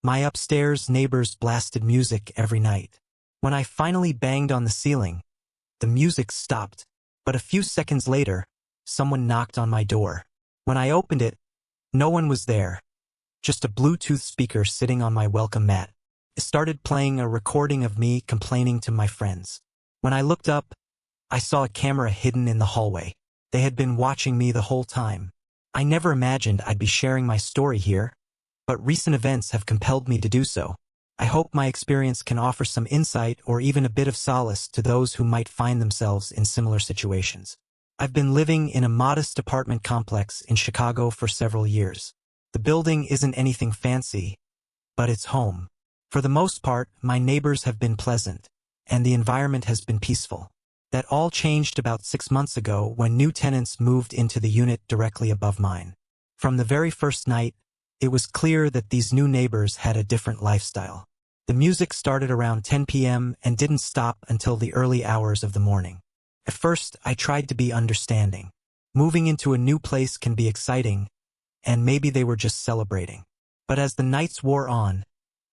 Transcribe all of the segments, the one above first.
My upstairs neighbors blasted music every night. When I finally banged on the ceiling, the music stopped. But a few seconds later, someone knocked on my door. When I opened it, no one was there. Just a Bluetooth speaker sitting on my welcome mat. It started playing a recording of me complaining to my friends. When I looked up, I saw a camera hidden in the hallway. They had been watching me the whole time. I never imagined I'd be sharing my story here, but recent events have compelled me to do so. I hope my experience can offer some insight or even a bit of solace to those who might find themselves in similar situations. I've been living in a modest apartment complex in Chicago for several years. The building isn't anything fancy, but it's home. For the most part, my neighbors have been pleasant, and the environment has been peaceful. That all changed about 6 months ago when new tenants moved into the unit directly above mine. From the very first night, it was clear that these new neighbors had a different lifestyle. The music started around 10 p.m. and didn't stop until the early hours of the morning. At first, I tried to be understanding. Moving into a new place can be exciting, and maybe they were just celebrating. But as the nights wore on,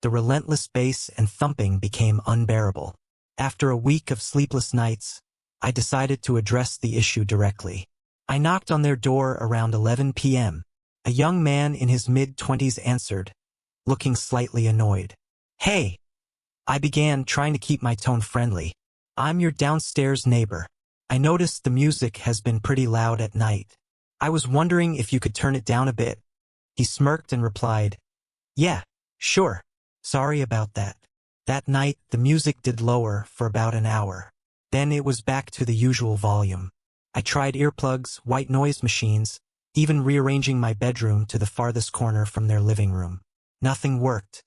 the relentless bass and thumping became unbearable. After a week of sleepless nights, I decided to address the issue directly. I knocked on their door around 11 p.m. A young man in his mid-20s answered, looking slightly annoyed. "Hey," I began, trying to keep my tone friendly. "I'm your downstairs neighbor. I noticed the music has been pretty loud at night. I was wondering if you could turn it down a bit." He smirked and replied, "Yeah, sure. Sorry about that." That night, the music did lower for about an hour. Then it was back to the usual volume. I tried earplugs, white noise machines, even rearranging my bedroom to the farthest corner from their living room. Nothing worked.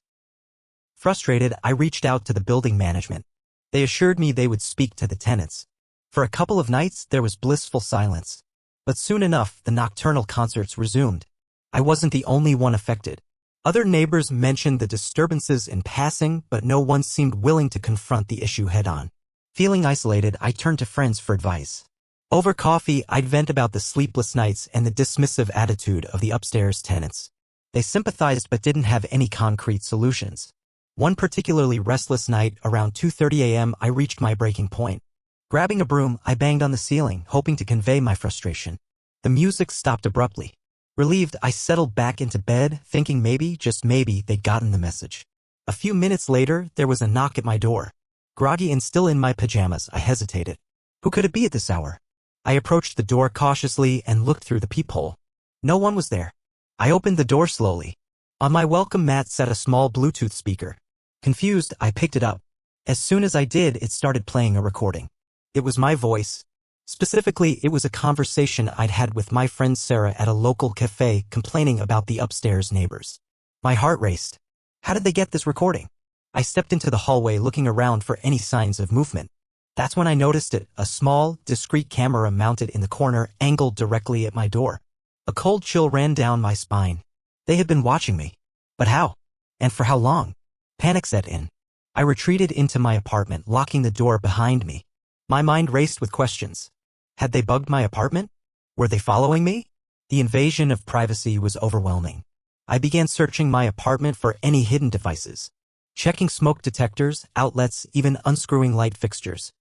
Frustrated, I reached out to the building management. They assured me they would speak to the tenants. For a couple of nights, there was blissful silence. But soon enough, the nocturnal concerts resumed. I wasn't the only one affected. Other neighbors mentioned the disturbances in passing, but no one seemed willing to confront the issue head-on. Feeling isolated, I turned to friends for advice. Over coffee, I'd vent about the sleepless nights and the dismissive attitude of the upstairs tenants. They sympathized but didn't have any concrete solutions. One particularly restless night, around 2:30 a.m., I reached my breaking point. Grabbing a broom, I banged on the ceiling, hoping to convey my frustration. The music stopped abruptly. Relieved, I settled back into bed, thinking maybe, just maybe, they'd gotten the message. A few minutes later, there was a knock at my door. Groggy and still in my pajamas, I hesitated. Who could it be at this hour? I approached the door cautiously and looked through the peephole. No one was there. I opened the door slowly. On my welcome mat sat a small Bluetooth speaker. Confused, I picked it up. As soon as I did, it started playing a recording. It was my voice. Specifically, it was a conversation I'd had with my friend Sarah at a local cafe complaining about the upstairs neighbors. My heart raced. How did they get this recording? I stepped into the hallway looking around for any signs of movement. That's when I noticed it, a small, discreet camera mounted in the corner, angled directly at my door. A cold chill ran down my spine. They had been watching me. But how? And for how long? Panic set in. I retreated into my apartment, locking the door behind me. My mind raced with questions. Had they bugged my apartment? Were they following me? The invasion of privacy was overwhelming. I began searching my apartment for any hidden devices. Checking smoke detectors, outlets, even unscrewing light fixtures.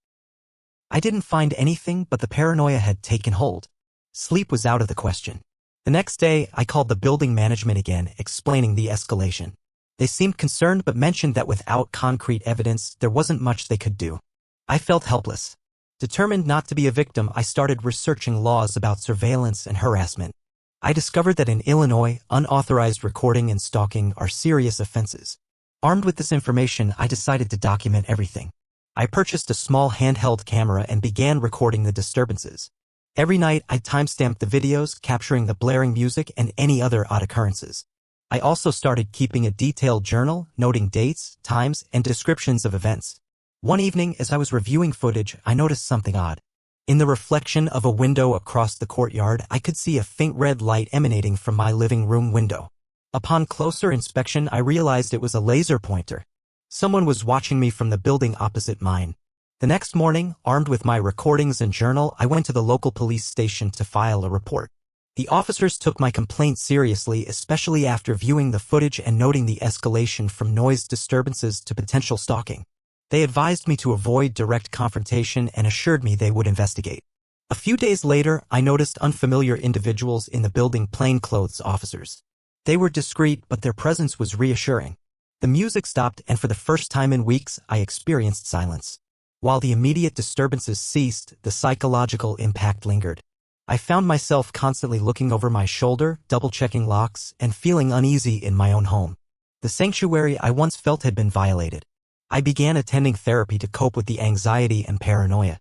I didn't find anything, but the paranoia had taken hold. Sleep was out of the question. The next day, I called the building management again, explaining the escalation. They seemed concerned but mentioned that without concrete evidence, there wasn't much they could do. I felt helpless. Determined not to be a victim, I started researching laws about surveillance and harassment. I discovered that in Illinois, unauthorized recording and stalking are serious offenses. Armed with this information, I decided to document everything. I purchased a small handheld camera and began recording the disturbances. Every night, I timestamped the videos, capturing the blaring music and any other odd occurrences. I also started keeping a detailed journal, noting dates, times, and descriptions of events. One evening, as I was reviewing footage, I noticed something odd. In the reflection of a window across the courtyard, I could see a faint red light emanating from my living room window. Upon closer inspection, I realized it was a laser pointer. Someone was watching me from the building opposite mine. The next morning, armed with my recordings and journal, I went to the local police station to file a report. The officers took my complaint seriously, especially after viewing the footage and noting the escalation from noise disturbances to potential stalking. They advised me to avoid direct confrontation and assured me they would investigate. A few days later, I noticed unfamiliar individuals in the building, plainclothes officers. They were discreet, but their presence was reassuring. The music stopped, and for the first time in weeks, I experienced silence. While the immediate disturbances ceased, the psychological impact lingered. I found myself constantly looking over my shoulder, double-checking locks, and feeling uneasy in my own home. The sanctuary I once felt had been violated. I began attending therapy to cope with the anxiety and paranoia.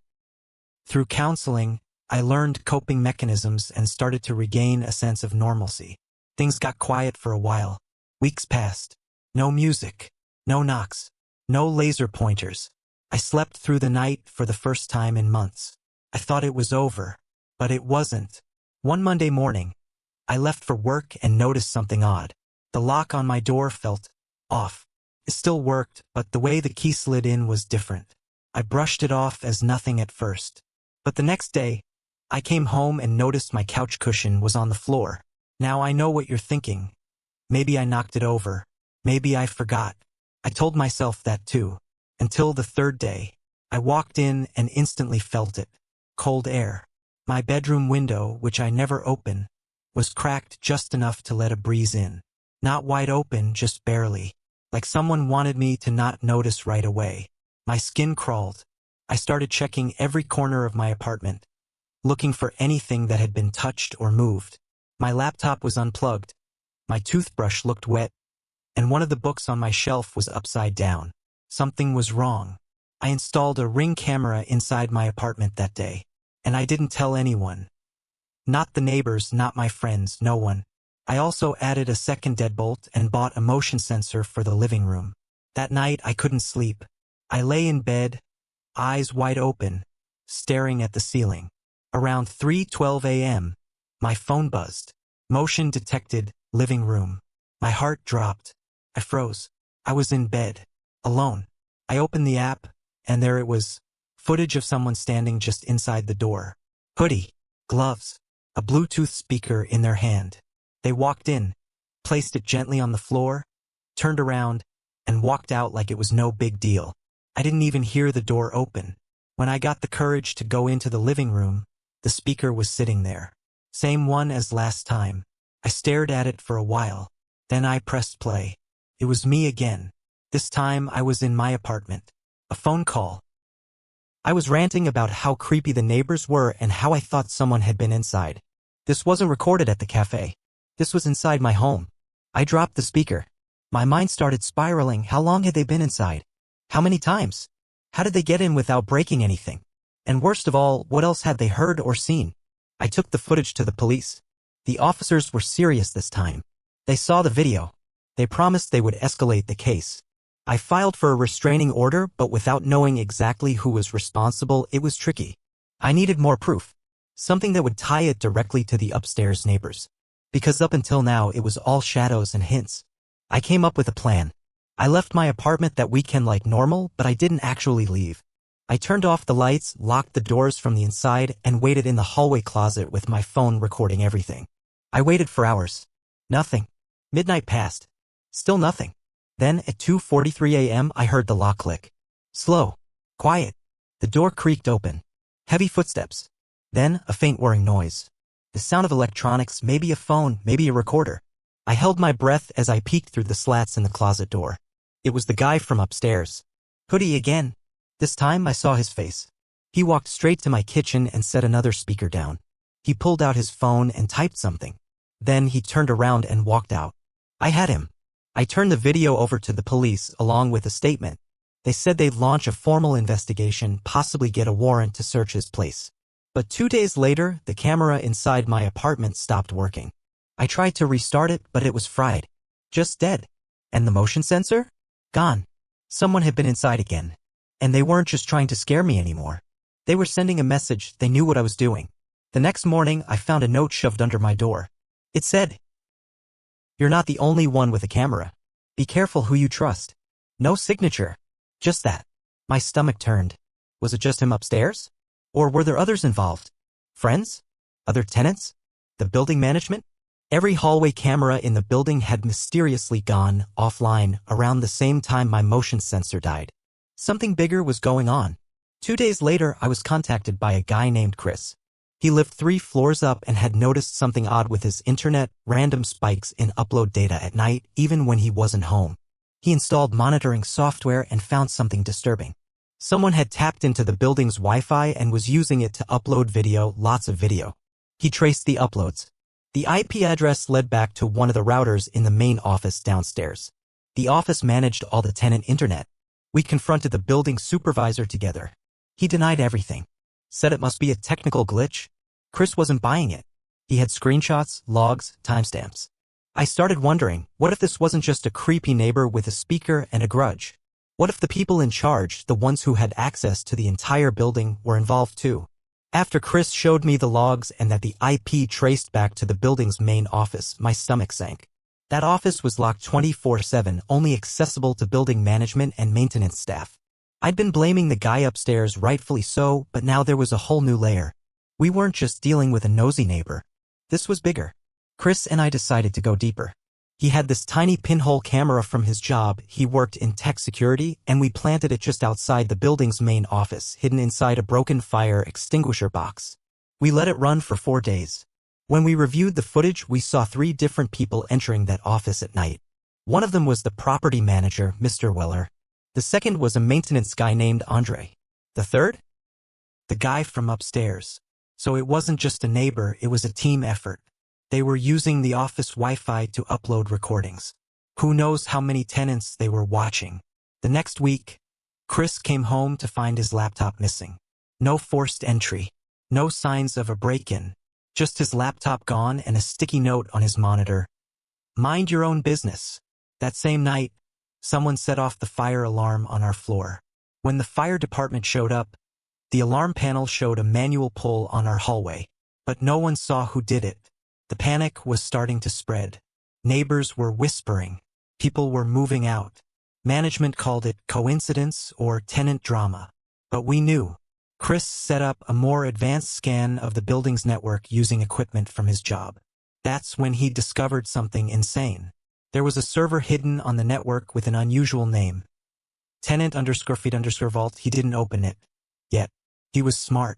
Through counseling, I learned coping mechanisms and started to regain a sense of normalcy. Things got quiet for a while. Weeks passed. No music, no knocks, no laser pointers. I slept through the night for the first time in months. I thought it was over, but it wasn't. One Monday morning, I left for work and noticed something odd. The lock on my door felt off. It still worked, but the way the key slid in was different. I brushed it off as nothing at first. But the next day, I came home and noticed my couch cushion was on the floor. Now I know what you're thinking. Maybe I knocked it over. Maybe I forgot. I told myself that too. Until the third day, I walked in and instantly felt it. Cold air. My bedroom window, which I never open, was cracked just enough to let a breeze in. Not wide open, just barely. Like someone wanted me to not notice right away. My skin crawled. I started checking every corner of my apartment, looking for anything that had been touched or moved. My laptop was unplugged. My toothbrush looked wet, and one of the books on my shelf was upside down. Something was wrong. I installed a Ring camera inside my apartment that day, and I didn't tell anyone. Not the neighbors, not my friends, no one. I also added a second deadbolt and bought a motion sensor for the living room. That night I couldn't sleep. I lay in bed, eyes wide open, staring at the ceiling. Around 3:12 a.m., my phone buzzed. Motion detected, living room. My heart dropped. I froze. I was in bed, alone. I opened the app, and there it was. Footage of someone standing just inside the door. Hoodie, gloves, a Bluetooth speaker in their hand. They walked in, placed it gently on the floor, turned around, and walked out like it was no big deal. I didn't even hear the door open. When I got the courage to go into the living room, the speaker was sitting there. Same one as last time. I stared at it for a while. Then I pressed play. It was me again. This time I was in my apartment. A phone call. I was ranting about how creepy the neighbors were and how I thought someone had been inside. This wasn't recorded at the cafe. This was inside my home. I dropped the speaker. My mind started spiraling. How long had they been inside? How many times? How did they get in without breaking anything? And worst of all, what else had they heard or seen? I took the footage to the police. The officers were serious this time. They saw the video. They promised they would escalate the case. I filed for a restraining order, but without knowing exactly who was responsible, it was tricky. I needed more proof. Something that would tie it directly to the upstairs neighbors. Because up until now, it was all shadows and hints. I came up with a plan. I left my apartment that weekend like normal, but I didn't actually leave. I turned off the lights, locked the doors from the inside, and waited in the hallway closet with my phone recording everything. I waited for hours. Nothing. Midnight passed. Still nothing. Then, at 2:43 a.m., I heard the lock click. Slow. Quiet. The door creaked open. Heavy footsteps. Then, a faint whirring noise. The sound of electronics, maybe a phone, maybe a recorder. I held my breath as I peeked through the slats in the closet door. It was the guy from upstairs. Hoodie again. This time I saw his face. He walked straight to my kitchen and set another speaker down. He pulled out his phone and typed something. Then he turned around and walked out. I had him. I turned the video over to the police along with a statement. They said they'd launch a formal investigation, possibly get a warrant to search his place. But 2 days later, the camera inside my apartment stopped working. I tried to restart it, but it was fried. Just dead. And the motion sensor? Gone. Someone had been inside again. And they weren't just trying to scare me anymore. They were sending a message. They knew what I was doing. The next morning, I found a note shoved under my door. It said, "You're not the only one with a camera. Be careful who you trust." No signature. Just that. My stomach turned. Was it just him upstairs? Or were there others involved? Friends? Other tenants? The building management? Every hallway camera in the building had mysteriously gone offline around the same time my motion sensor died. Something bigger was going on. 2 days later, I was contacted by a guy named Chris. He lived 3 floors up and had noticed something odd with his internet, random spikes in upload data at night, even when he wasn't home. He installed monitoring software and found something disturbing. Someone had tapped into the building's Wi-Fi and was using it to upload video, lots of video. He traced the uploads. The IP address led back to one of the routers in the main office downstairs. The office managed all the tenant internet. We confronted the building supervisor together. He denied everything. Said it must be a technical glitch. Chris wasn't buying it. He had screenshots, logs, timestamps. I started wondering, what if this wasn't just a creepy neighbor with a speaker and a grudge? What if the people in charge, the ones who had access to the entire building, were involved too? After Chris showed me the logs and that the IP traced back to the building's main office, my stomach sank. That office was locked 24/7, only accessible to building management and maintenance staff. I'd been blaming the guy upstairs, rightfully so, but now there was a whole new layer. We weren't just dealing with a nosy neighbor. This was bigger. Chris and I decided to go deeper. He had this tiny pinhole camera from his job. He worked in tech security, and we planted it just outside the building's main office, hidden inside a broken fire extinguisher box. We let it run for 4 days. When we reviewed the footage, we saw 3 different people entering that office at night. One of them was the property manager, Mr. Weller. The second was a maintenance guy named Andre. The third? The guy from upstairs. So it wasn't just a neighbor, it was a team effort. They were using the office Wi-Fi to upload recordings. Who knows how many tenants they were watching. The next week, Chris came home to find his laptop missing. No forced entry. No signs of a break-in. Just his laptop gone and a sticky note on his monitor. Mind your own business. That same night, someone set off the fire alarm on our floor. When the fire department showed up, the alarm panel showed a manual pull on our hallway, but no one saw who did it. The panic was starting to spread. Neighbors were whispering. People were moving out. Management called it coincidence or tenant drama. But we knew. Chris set up a more advanced scan of the building's network using equipment from his job. That's when he discovered something insane. There was a server hidden on the network with an unusual name. Tenant_feed_vault. He didn't open it. Yet. He was smart.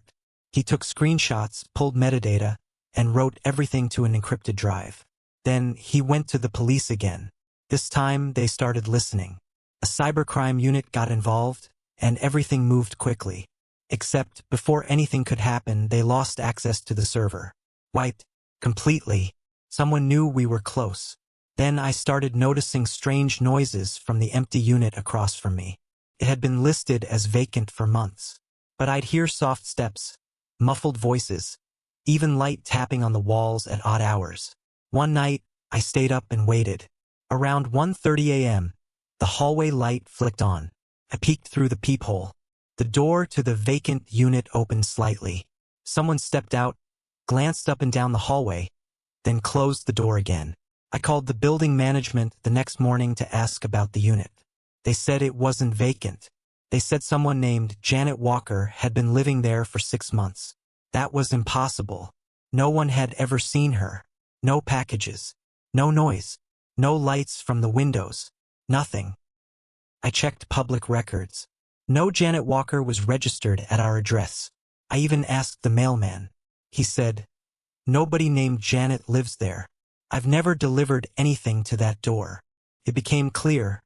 He took screenshots, pulled metadata, and wrote everything to an encrypted drive. Then he went to the police again. This time they started listening. A cybercrime unit got involved, and everything moved quickly. Except, before anything could happen, they lost access to the server. Wiped. Completely. Someone knew we were close. Then I started noticing strange noises from the empty unit across from me. It had been listed as vacant for months. But I'd hear soft steps, muffled voices, even light tapping on the walls at odd hours. One night, I stayed up and waited. Around 1:30 a.m., the hallway light flicked on. I peeked through the peephole. The door to the vacant unit opened slightly. Someone stepped out, glanced up and down the hallway, then closed the door again. I called the building management the next morning to ask about the unit. They said it wasn't vacant. They said someone named Janet Walker had been living there for 6 months. That was impossible. No one had ever seen her. No packages. No noise. No lights from the windows. Nothing. I checked public records. No Janet Walker was registered at our address. I even asked the mailman. He said, "Nobody named Janet lives there. I've never delivered anything to that door." It became clear.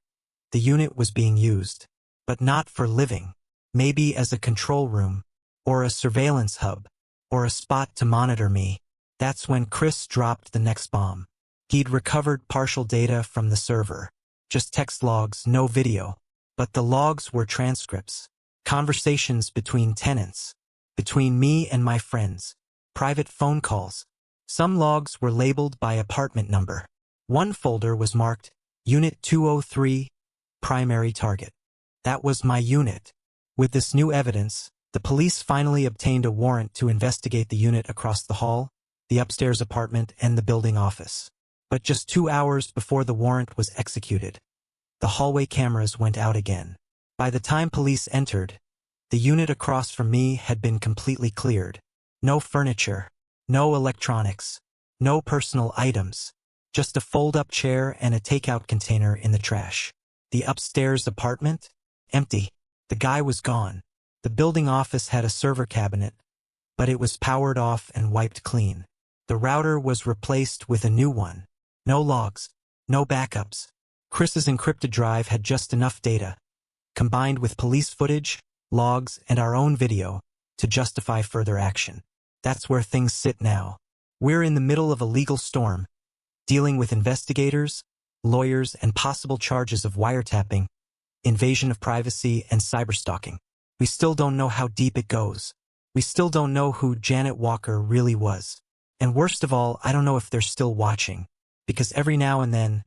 The unit was being used. But not for living. Maybe as a control room, or a surveillance hub, or a spot to monitor me. That's when Chris dropped the next bomb. He'd recovered partial data from the server. Just text logs, no video. But the logs were transcripts. Conversations between tenants. Between me and my friends. Private phone calls. Some logs were labeled by apartment number. One folder was marked, Unit 203, Primary Target. That was my unit. With this new evidence, the police finally obtained a warrant to investigate the unit across the hall, the upstairs apartment, and the building office. But just 2 hours before the warrant was executed, the hallway cameras went out again. By the time police entered, the unit across from me had been completely cleared. No furniture, no electronics, No personal items. Just a fold-up chair and a takeout container in the trash. The upstairs apartment? Empty. The guy was gone. The building office had a server cabinet, but it was powered off and wiped clean. The router was replaced with a new one. No logs. No backups. Chris's encrypted drive had just enough data, combined with police footage, logs, and our own video, to justify further action. That's where things sit now. We're in the middle of a legal storm, dealing with investigators, lawyers, and possible charges of wiretapping, invasion of privacy, and cyberstalking. We still don't know how deep it goes. We still don't know who Janet Walker really was. And worst of all, I don't know if they're still watching, because every now and then,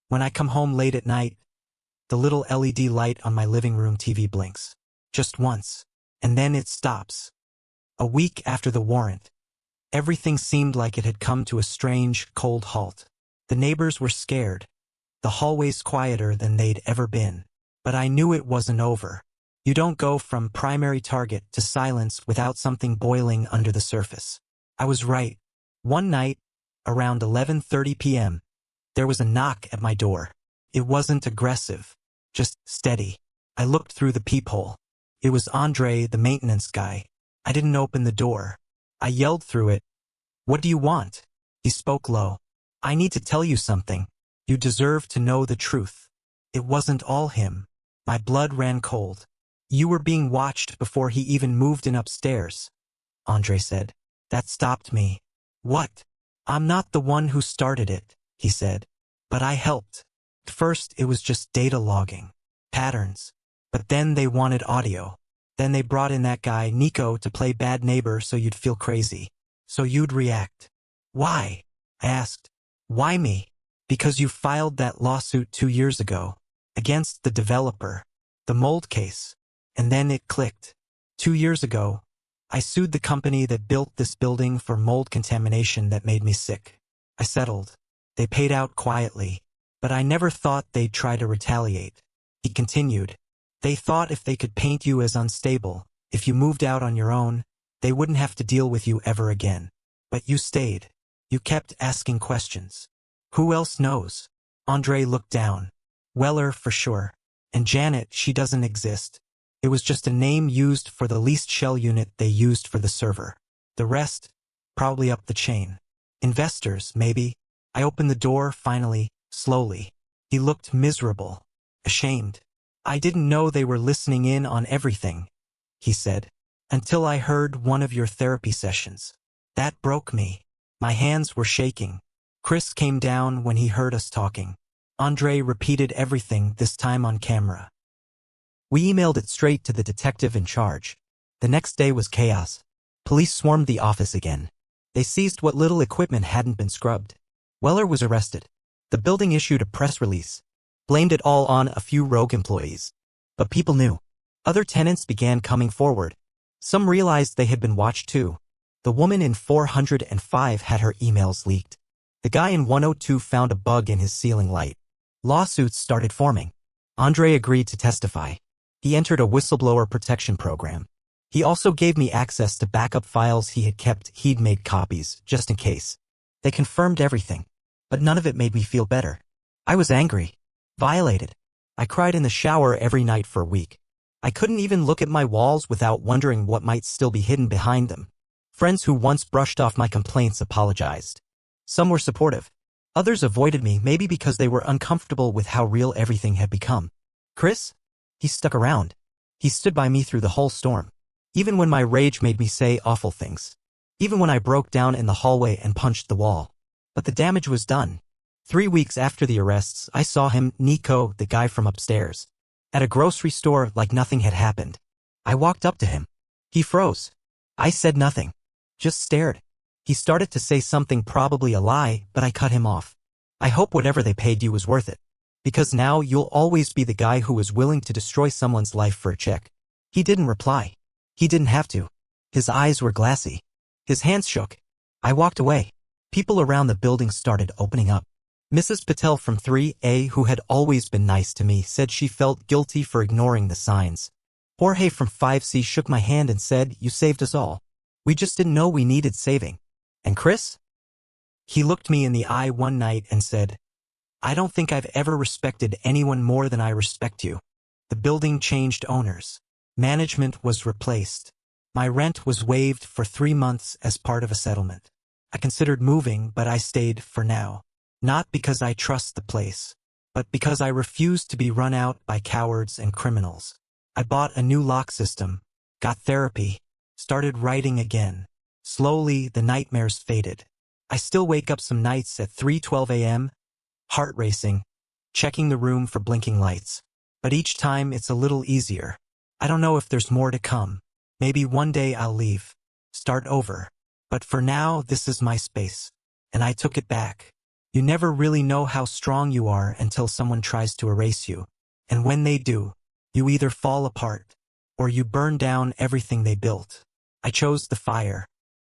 when I come home late at night, the little LED light on my living room TV blinks. Just once. And then it stops. A week after the warrant, everything seemed like it had come to a strange, cold halt. The neighbors were scared. The hallways quieter than they'd ever been. But I knew it wasn't over. You don't go from primary target to silence without something boiling under the surface. I was right. One night, around 11:30 p.m., there was a knock at my door. It wasn't aggressive, just steady. I looked through the peephole. It was Andre, the maintenance guy. I didn't open the door. I yelled through it. "What do you want?" He spoke low. "I need to tell you something. You deserve to know the truth." It wasn't all him. My blood ran cold. "You were being watched before he even moved in upstairs," Andre said. That stopped me. "What?" "I'm not the one who started it," he said. "But I helped. At first it was just data logging. Patterns. But then they wanted audio. Then they brought in that guy, Nico, to play bad neighbor so you'd feel crazy. So you'd react." "Why?" I asked. "Why me?" "Because you filed that lawsuit 2 years ago. Against the developer. The mold case. And then it clicked. 2 years ago, I sued the company that built this building for mold contamination that made me sick. I settled. They paid out quietly. But I never thought they'd try to retaliate." He continued. "They thought if they could paint you as unstable, if you moved out on your own, they wouldn't have to deal with you ever again. But you stayed. You kept asking questions. Who else knows?" Andre looked down. "Weller, for sure. And Janet, she doesn't exist. It was just a name used for the leased shell unit they used for the server. The rest, probably up the chain. Investors, maybe." I opened the door, finally, slowly. He looked miserable. Ashamed. "I didn't know they were listening in on everything," he said, "until I heard one of your therapy sessions. That broke me. My hands were shaking." Chris came down when he heard us talking. Andre repeated everything, this time on camera. We emailed it straight to the detective in charge. The next day was chaos. Police swarmed the office again. They seized what little equipment hadn't been scrubbed. Weller was arrested. The building issued a press release, blamed it all on a few rogue employees. But people knew. Other tenants began coming forward. Some realized they had been watched too. The woman in 405 had her emails leaked. The guy in 102 found a bug in his ceiling light. Lawsuits started forming. Andre agreed to testify. He entered a whistleblower protection program. He also gave me access to backup files he had kept. He'd made copies, just in case. They confirmed everything. But none of it made me feel better. I was angry. Violated. I cried in the shower every night for a week. I couldn't even look at my walls without wondering what might still be hidden behind them. Friends who once brushed off my complaints apologized. Some were supportive. Others avoided me, maybe because they were uncomfortable with how real everything had become. Chris? He stuck around. He stood by me through the whole storm. Even when my rage made me say awful things. Even when I broke down in the hallway and punched the wall. But the damage was done. 3 weeks after the arrests, I saw him, Nico, the guy from upstairs, at a grocery store like nothing had happened. I walked up to him. He froze. I said nothing. Just stared. He started to say something, probably a lie, but I cut him off. I hope whatever they paid you was worth it. Because now you'll always be the guy who was willing to destroy someone's life for a check. He didn't reply. He didn't have to. His eyes were glassy. His hands shook. I walked away. People around the building started opening up. Mrs. Patel from 3A, who had always been nice to me, said she felt guilty for ignoring the signs. Jorge from 5C shook my hand and said, "You saved us all. We just didn't know we needed saving." And Chris? He looked me in the eye one night and said, "I don't think I've ever respected anyone more than I respect you." The building changed owners. Management was replaced. My rent was waived for 3 months as part of a settlement. I considered moving, but I stayed for now. Not because I trust the place, but because I refused to be run out by cowards and criminals. I bought a new lock system, got therapy, started writing again. Slowly, the nightmares faded. I still wake up some nights at 3:12 a.m., heart racing, checking the room for blinking lights. But each time it's a little easier. I don't know if there's more to come. Maybe one day I'll leave, start over. But for now, this is my space. And I took it back. You never really know how strong you are until someone tries to erase you. And when they do, you either fall apart, or you burn down everything they built. I chose the fire.